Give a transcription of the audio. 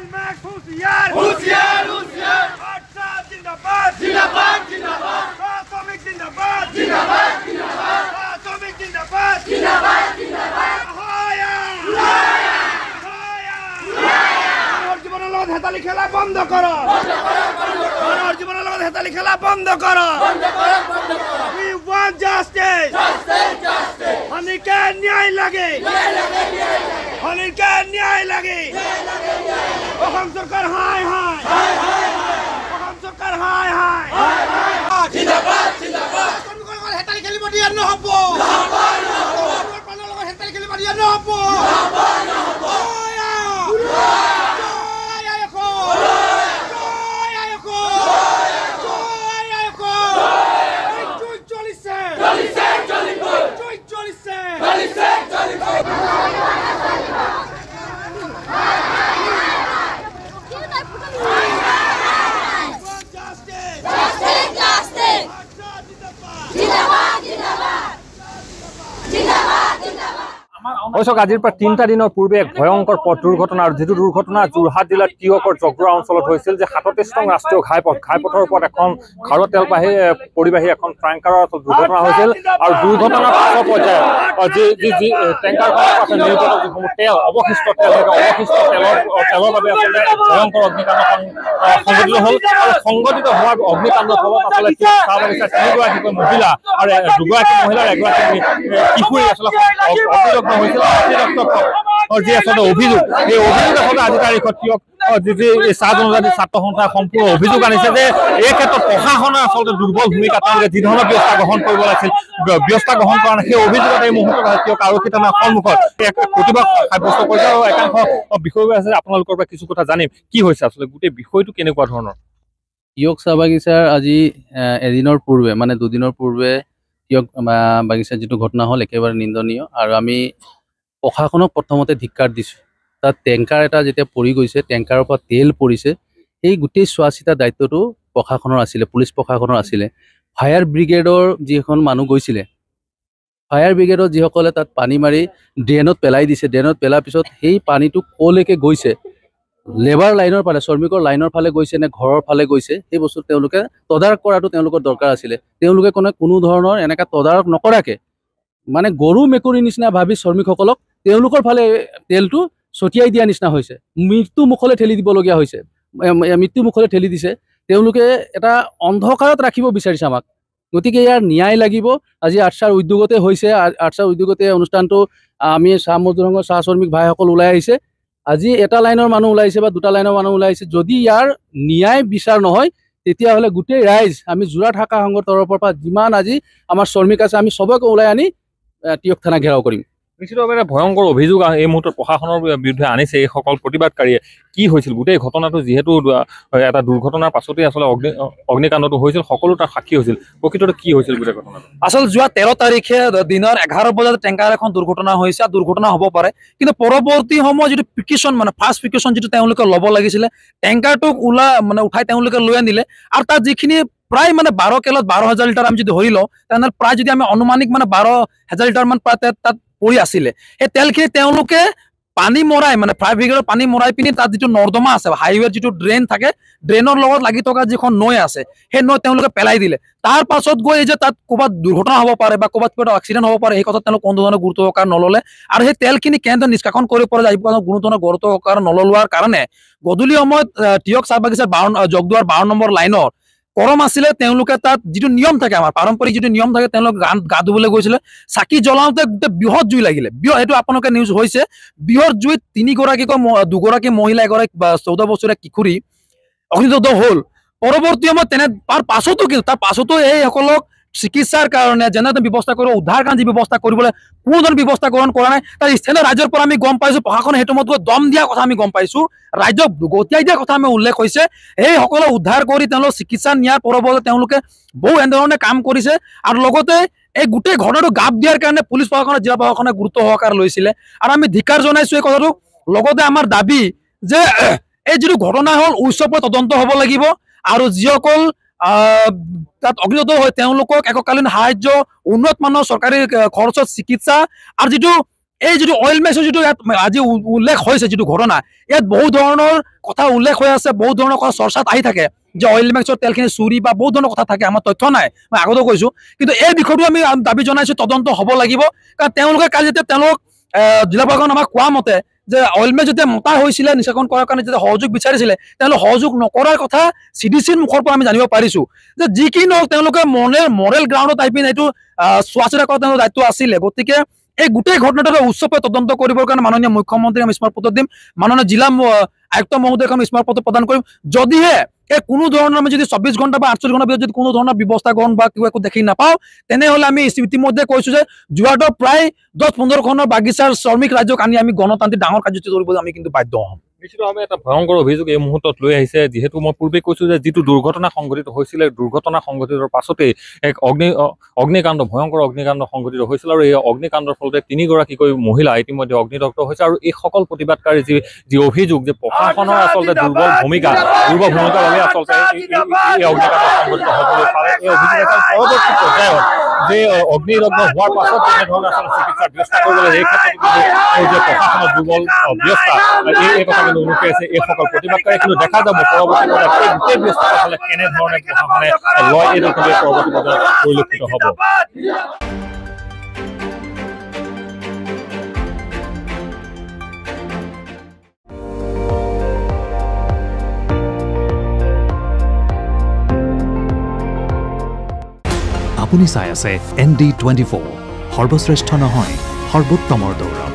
होशियार होशियार होशियार जिंदाबाद जिंदाबाद जिंदाबाद श्रमिक जिंदाबाद जिंदाबाद जिंदाबाद श्रमिक जिंदाबाद जिंदाबाद जिंदाबाद हाया हाया हाया জীবনের লগত হেতালি খেলা বন্ধ করো জীবনের লগত হেতালি খেলা বন্ধ করো we want justice justice justice হনিকে ন্যায় লাগে হনিকে ন্যায় লাগে অসম সরকার হায় হায় অসম সরকার হায় হায় জিন্দাবাদ জিন্দাবাদ কর্মকর্তার হেতালি খেলিব দিয়া নহব কর্মকর্তার হেতালি খেলিব দিয়া নহব অৱশ্যে আজিৰ পৰা ৩টা দিনৰ পূৰ্বে এক ভয়ংকৰ পথ দুৰ্ঘটনা আৰু যিটো দুৰ্ঘটনা যোৰহাট জিলাৰ টিয়কৰ জগৰা অঞ্চলত হৈছিল যে ৩৭নং ৰাষ্ট্ৰীয় ঘাইপথৰ ওপৰত এখন খাৰুৱা তেলবাহী পৰিবাহী এখন ট্যাংকাৰৰ দুৰ্ঘটনা হৈছিল আৰু দুৰ্ঘটনাৰ পাছৰ পৰ্যায়ত যি ট্যাংকাৰখনৰ পাছত নিৰ্গত যিসমূহ তেল অৱশিষ্ট তেলৰ বাবে আচলতে ভয়ংকৰ অগ্নিকাণ্ড সংঘটিত হ'ল আৰু সংঘটিত হোৱাৰ অগ্নিকাণ্ডৰ ফলত আচলতে চাহ বাগিচাৰ ৩গৰাকীকৈ মহিলা আৰু ২গৰাকী মহিলাৰ এগৰাকী কিশোৰী আচলতে অগ্নিদগ্ধ হৈছিল যি আচলতে অভিযোগ এই অভিযোগ আচলতে আজি তাৰিখত চাহ জনজাতি ছাত্ৰ সন্থাৰ সম্পূৰ্ণ অভিযোগ আনিছে যে এই ক্ষেত্ৰত প্ৰশাসনে আচলতে দুৰ্বল ভূমিকা তেওঁলোকে যি ধৰণৰ ব্যৱস্থা গ্ৰহণ কৰিব লাগিছিল ব্যৱস্থা গ্ৰহণ কৰা নাই সেই অভিযোগত এই মুহূৰ্তত আৰক্ষী থানাৰ সন্মুখত প্ৰতিবাদ সাব্যস্ত কৰিছে আৰু একাংশ বিষয় আছে আপোনালোকৰ পৰা কিছু কথা জানিম কি হৈছে আচলতে গোটেই বিষয়টো কেনেকুৱা ধৰণৰ টিয়ক চাহ বাগিচাৰ আজি এদিনৰ পূৰ্বে মানে দুদিনৰ পূৰ্বে টিয়ক বাগিচাৰ যিটো ঘটনা হ'ল একেবাৰে নিন্দনীয় আৰু আমি প্ৰশাসনক প্ৰথমতে ধিক্কাৰ দিছোঁ তাত টেংকাৰ এটা যেতিয়া পৰি গৈছে টেংকাৰৰ পৰা তেল পৰিছে সেই গোটেই চোৱা চিতা দায়িত্বটো প্ৰশাসনৰ আছিলে পুলিচ প্ৰশাসনৰ আছিলে ফায়াৰ ব্ৰিগেডৰ যিখন মানুহ গৈছিলে ফায়াৰ ব্ৰিগেডৰ যিসকলে তাত পানী মাৰি ড্ৰেইনত পেলাই দিছে ড্ৰেইনত পেলাৰ পিছত সেই পানীটো ক'লৈকে গৈছে লেবাৰ লাইনৰ ফালে শ্ৰমিকৰ লাইনৰ ফালে গৈছে নে ঘৰৰ ফালে গৈছে সেই বস্তু তেওঁলোকে তদাৰক কৰাটো তেওঁলোকৰ দৰকাৰ আছিলে তেওঁলোকে কোনো ধৰণৰ এনেকুৱা তদাৰক নকৰাকে মানে গৰু মেকুৰীৰ নিচিনা ভাবি শ্ৰমিকসকলক তেওঁলোকৰ ফালে তেলটো ছটিয়াই দিয়া নিচিনা হৈছে মৃত্যু মুখলৈ ঠেলি দিবলগীয়া হৈছে মৃত্যু মুখলৈ ঠেলি দিছে তেওঁলোকে এটা অন্ধকাৰত ৰাখিব বিচাৰিছে আমাক গতিকে ইয়াৰ ন্যায় লাগিব আজি আৰ্টছাৰ উদ্যোগতে হৈছে আৰ্টছাৰ উদ্যোগতে অনুষ্ঠানটো আমি চাহ মজদুৰ সংঘৰ চাহ শ্ৰমিক ভাইসকল ওলাই আহিছে আজি এটা লাইনৰ মানুহ ওলাইছে বা দুটা লাইনৰ মানুহ ওলাইছে যদি ইয়াৰ ন্যায় বিচাৰ নহয় তেতিয়াহ'লে গোটেই ৰাইজ আমি যোৰহাট শাখা সংঘৰ তৰফৰ পৰা যিমান আজি আমাৰ শ্ৰমিক আছে আমি সবকে ওলাই আনি টিয়ক থানা ঘেৰাও কৰিম নিশ্চিতভাৱে ভয়ংকৰ অভিযোগ এই মুহূৰ্তত প্ৰশাসনৰ বিৰুদ্ধে আনিছে এইসকল প্ৰতিবাদকাৰীয়ে কি হৈছিল গোটেই ঘটনাটো যিহেতু এটা দুৰ্ঘটনাৰ পাছতেই আচলতে অগ্নিকাণ্ডটো হৈছিল সকলো তাৰ সাক্ষী হৈছিল প্ৰকৃততে কি হৈছিল গোটেই ঘটনাটো আচল যোৱা 13 তাৰিখে দিনৰ 11 বজাত টেংকাৰ এখন দুৰ্ঘটনা হৈছে দুৰ্ঘটনা হ'ব পাৰে কিন্তু পৰৱৰ্তী সময় যিটো প্ৰিকশ্যন মানে ফাৰ্ষ্ট প্ৰিকশ্যন যিটো তেওঁলোকে ল'ব লাগিছিলে টেংকাৰটোক উঠাই তেওঁলোকে লৈ আনিলে আৰু তাত যিখিনি প্ৰায় মানে 12 কেলত 12,000 লিটাৰ আমি যদি ধৰি লওঁ তেনেহ'লে প্ৰায় যদি আমি অনুমানিক মানে 12,000 লিটাৰ মান তাত পৰি আছিলে সেই তেলখিনি তেওঁলোকে পানী মৰাই মানে ফায়াৰ ব্ৰিগেডৰ পানী মৰাই পিনি তাত যিটো নৰ্দমা আছে হাইৱেৰ যিটো ড্ৰেইন থাকে ড্ৰেইনৰ লগত লাগি থকা যিখন নৈ আছে সেই নৈ তেওঁলোকে পেলাই দিলে তাৰ পাছত গৈ যে তাত ক'ৰবাত দুৰ্ঘটনা হ'ব পাৰে বা ক'ৰবাত কিবা এক্সিডেণ্ট হ'ব পাৰে সেই কথা তেওঁলোকে কোনো ধৰণৰ গুৰুত্ব সহকাৰ নল'লে আৰু সেই তেলখিনি কেনেদৰে নিষ্কাশন কৰিব পৰা যায় কোনো ধৰণৰ গুৰুত্ব সহকাৰ নললোৱাৰ কাৰণে গধূলি সময়ত টিয়ক চাহ বাগিচাৰ জগদুৱাৰ 12 নম্বৰ লাইনৰ কৰম আছিলে তেওঁলোকে তাত যিটো নিয়ম থাকে আমাৰ পাৰম্পৰিক যিটো নিয়ম থাকে তেওঁলোকে গা ধুবলৈ গৈছিলে চাকি জ্বলাওঁতে গোটেই বৃহৎ জুই লাগিলে সেইটো আপোনালোকে নিউজ হৈছে বৃহৎ জুইত 2গৰাকী মহিলা এগৰাকী 14 বছৰীয়া কিশোৰী অগ্নিদগ্ধ হ'ল পৰৱৰ্তী সময়ত তাৰ পাছতো এইসকলক চিকিৎসাৰ কাৰণে যেনে ব্যৱস্থা কৰিব উদ্ধাৰ কাৰণে যি ব্যৱস্থা কৰিবলৈ কোনো ধৰণৰ ব্যৱস্থা গ্ৰহণ কৰা নাই তাৰ স্থানীয় ৰাজ্যৰ পৰা আমি গম পাইছোঁ প্ৰশাসনে সেইটো মত দম দিয়া কথা আমি গম পাইছোঁ ৰাজ্যক গতিয়াই দিয়া কথা আমি উল্লেখ হৈছে এইসকলক উদ্ধাৰ কৰি তেওঁলোক চিকিৎসা নিয়াৰ পৰৱৰ্তী তেওঁলোকে বহু এনেধৰণে কাম কৰিছে আৰু লগতে এই গোটেই ঘটনাটো গাপ দিয়াৰ কাৰণে পুলিচ প্ৰশাসনে জিলা প্ৰশাসনে গুৰুত্ব সহকাৰ লৈছিলে আৰু আমি ধিক্কাৰ জনাইছোঁ এই কথাটো লগতে আমাৰ দাবী যে এই যিটো ঘটনা হ'ল উচ্চ পৰ্যায়ৰ তদন্ত হ'ব লাগিব আৰু যিসকল তাত অগ্নিদগ্ধ হয় তেওঁলোকক এককালীন সাহায্য উন্নত মানৰ চৰকাৰী খৰচত চিকিৎসা আৰু যিটো এই যিটো অইল মেক্সৰ যিটো ইয়াত আজি উল্লেখ হৈছে যিটো ঘটনা ইয়াত বহু ধৰণৰ কথা উল্লেখ হৈ আছে বহু ধৰণৰ কথা চৰ্চাত আহি থাকে যে অইল মেক্সৰ তেলখিনি চুৰি বা বহুত ধৰণৰ কথা থাকে আমাৰ তথ্য নাই মই আগতে কৈছো কিন্তু এই বিষয়টো আমি দাবী জনাইছো তদন্ত হ'ব লাগিব কাৰণ তেওঁলোকে কালি যেতিয়া তেওঁলোক জিলা প্ৰশাসন আমাক কোৱা মতে যে অইল মেক্স যেতিয়া মতা হৈছিলে নিষ্কাশন কৰাৰ কাৰণে যেতিয়া সহযোগ বিচাৰিছিলে তেওঁলোকে সহযোগ নকৰাৰ কথা CDCৰ মুখৰ পৰা আমি জানিব পাৰিছো যে যি কি নহওক তেওঁলোকে মৰেল গ্ৰাউণ্ডত আহি পিনে এইটো চোৱা চিতা কৰা তেওঁলোকৰ দায়িত্ব আছিলে গতিকে এই গোটেই ঘটনাটো উচ্চভাৱে তদন্ত কৰিবৰ কাৰণে মাননীয় মুখ্যমন্ত্ৰীক আমি স্মাৰক পত্ৰ দিম মাননীয় জিলা আয়ুক্ত মহোদয়ক আমি স্মাৰক পত্ৰ প্ৰদান কৰিম যদিহে এই কোনো ধৰণৰ আমি যদি 24 ঘণ্টা বা 48 ঘণ্টাৰ ভিতৰত যদি কোনো ধৰণৰ ব্যৱস্থা গ্ৰহণ বা কিবা একো দেখি নাপাওঁ তেনেহ'লে আমি ইতিমধ্যে কৈছো যে যোৱাটো প্ৰায় 10-15খনৰ বাগিচাৰ শ্ৰমিক ৰাজ্যক আমি গণতান্ত্ৰিক ডাঙৰ কাৰ্যসূচী কৰিবলৈ আমি কিন্তু বাধ্য হ'ম নিশ্চিতভাৱে এটা ভয়ংকৰ অভিযোগ এই মুহূৰ্তত লৈ আহিছে যিহেতু মই পূৰ্বে কৈছো যে যিটো দুৰ্ঘটনা সংঘটিত হৈছিলে দুৰ্ঘটনা সংঘটিতৰ পাছতেই এক অগ্নিকাণ্ড ভয়ংকৰ অগ্নিকাণ্ড সংঘটিত হৈছিল আৰু এই অগ্নিকাণ্ডৰ ফলতে 3গৰাকীকৈ মহিলা ইতিমধ্যে অগ্নিদগ্ধ হৈছে আৰু এই সকল প্ৰতিবাদকাৰী যি অভিযোগ যে প্ৰশাসনৰ আচলতে দুৰ্বল ভূমিকাৰ বাবে আচলতে এই অগ্নিকাণ্ড সংঘটিত হ'বলৈ পাৰে এই অভিযোগ পৰৱৰ্তী পৰ্যায়ত যে অগ্নিদগ্ধ হোৱাৰ পাছত যেনেধৰণে আচলতে চিকিৎসাৰ ব্যৱস্থা কৰিবলৈ এই ক্ষেত্ৰত যে প্ৰশাসনৰ দুৰ্বল ব্যৱস্থা এই কথা কিন্তু উনুকি আছে এই সকল প্ৰতিবাদকাৰী কিন্তু দেখা যাব পৰৱৰ্তী পৰ্যায়ত এই গোটেই ব্যৱস্থা আচলতে কেনেধৰণে প্ৰশাসনে লয় এই পৰৱৰ্তী পৰ্যায়ত পৰিলক্ষিত হ'ব আপুনি চাই আছে ND24 সৰ্বশ্ৰেষ্ঠ নহয় সৰ্বোত্তমৰ দৌৰত